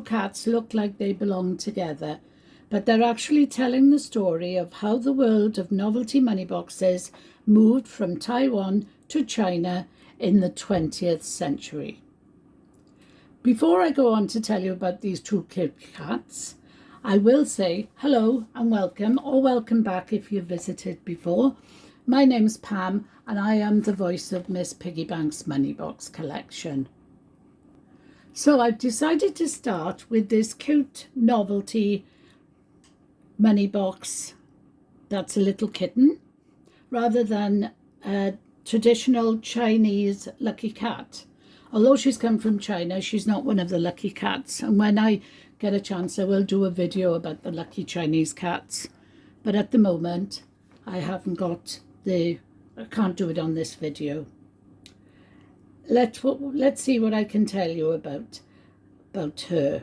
two cats look like they belong together, but they're actually telling the story of how the world of novelty money boxes moved from Taiwan to China in the 20th century. Before I go on to tell you about these two cute cats, I will say hello and welcome, or welcome back if you've visited before. My name's Pam and I am the voice of Miss Piggybank's Money Box collection. So I've decided to start with this cute novelty money box that's a little kitten, rather than a traditional Chinese lucky cat. Although she's come from China, she's not one of the lucky cats. And when I get a chance, I will do a video about the lucky Chinese cats. But at the moment, I haven't got I can't do it on this video. Let's see what I can tell you about her.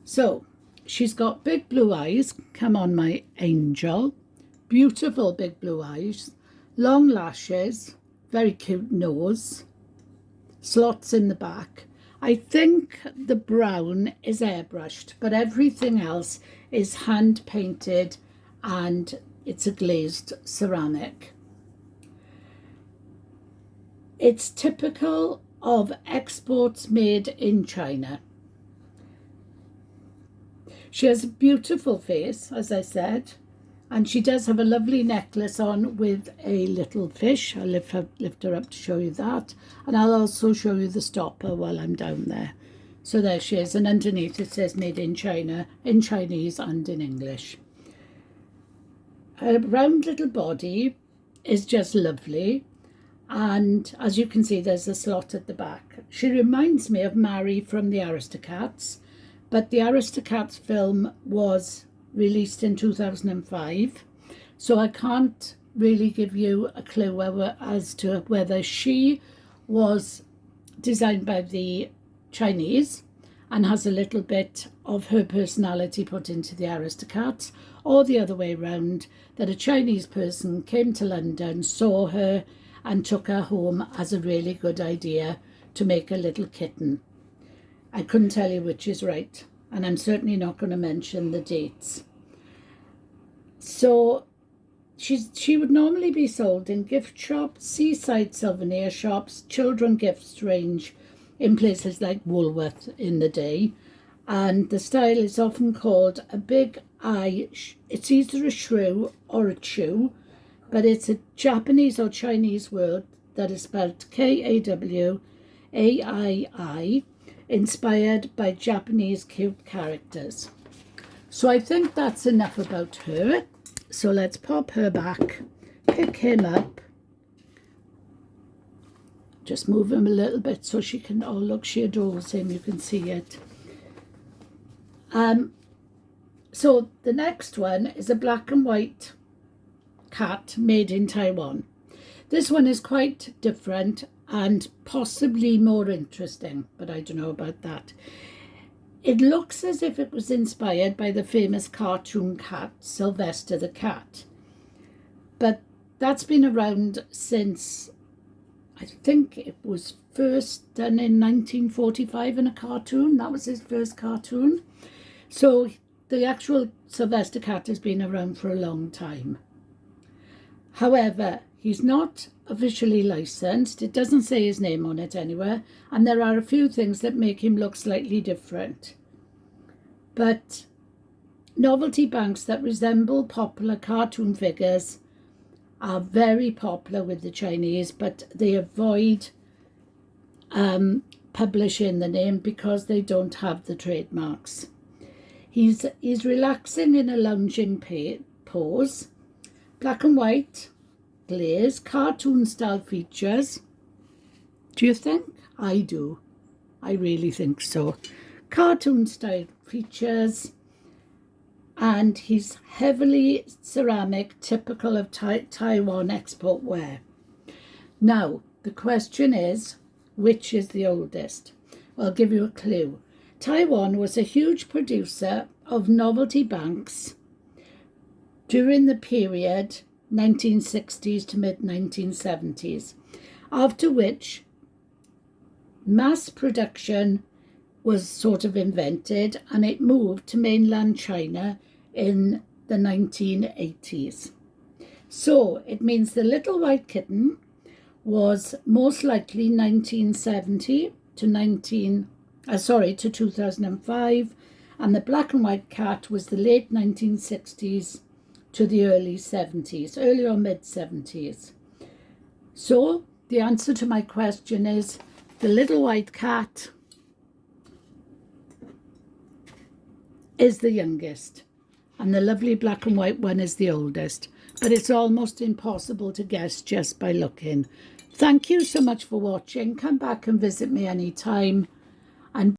So, she's got big blue eyes. Come on, my angel. Beautiful big blue eyes. Long lashes. Very cute nose. Slots in the back. I think the brown is airbrushed, but everything else is hand painted and it's a glazed ceramic. It's typical of exports made in China. She has a beautiful face, as I said, and she does have a lovely necklace on with a little fish. I'll lift her up to show you that. And I'll also show you the stopper while I'm down there. So there she is. And underneath it says made in China, in Chinese and in English. Her round little body is just lovely. And as you can see, there's a slot at the back. She reminds me of Mary from the Aristocats. But the Aristocats film was released in 2005, so I can't really give you a clue as to whether she was designed by the Chinese and has a little bit of her personality put into the Aristocats, or the other way round, that a Chinese person came to London, saw her and took her home as a really good idea to make a little kitten. I couldn't tell you which is right, and I'm certainly not going to mention the dates. So she would normally be sold in gift shops, seaside souvenir shops, children gifts range in places like Woolworth in the day. And the style is often called a big eye. It's either a shrew or a chew, but it's a Japanese or Chinese word that is spelled Kawaii, inspired by Japanese cute characters. So I think that's enough about her. So let's pop her back, pick him up, just move him a little bit so she can, oh look, she adores him, you can see it. So the next one is a black and white cat made in Taiwan. This one is quite different and possibly more interesting, but I don't know about that. It looks as if it was inspired by the famous cartoon cat, Sylvester the Cat. But that's been around since, I think it was first done in 1945 in a cartoon. That was his first cartoon. So the actual Sylvester cat has been around for a long time. However, he's not officially licensed. It doesn't say his name on it anywhere. And there are a few things that make him look slightly different. But novelty banks that resemble popular cartoon figures are very popular with the Chinese, but they avoid publishing the name because they don't have the trademarks. He's relaxing in a lounging pose. Black and white, glazed, cartoon style features. Do you think? I do. I really think so. Cartoon style features, and he's heavily ceramic, typical of Taiwan export wear. Now, the question is, which is the oldest? Well, I'll give you a clue. Taiwan was a huge producer of novelty banks during the period 1960s to mid-1970s, after which mass production was sort of invented, and it moved to mainland China in the 1980s. So it means the little white kitten was most likely 1970 to 2005, and the black and white cat was the late 1960s to the early 70s, early or mid 70s. So the answer to my question is the little white cat is the youngest, and the lovely black and white one is the oldest. But it's almost impossible to guess just by looking. Thank you so much for watching. Come back and visit me anytime.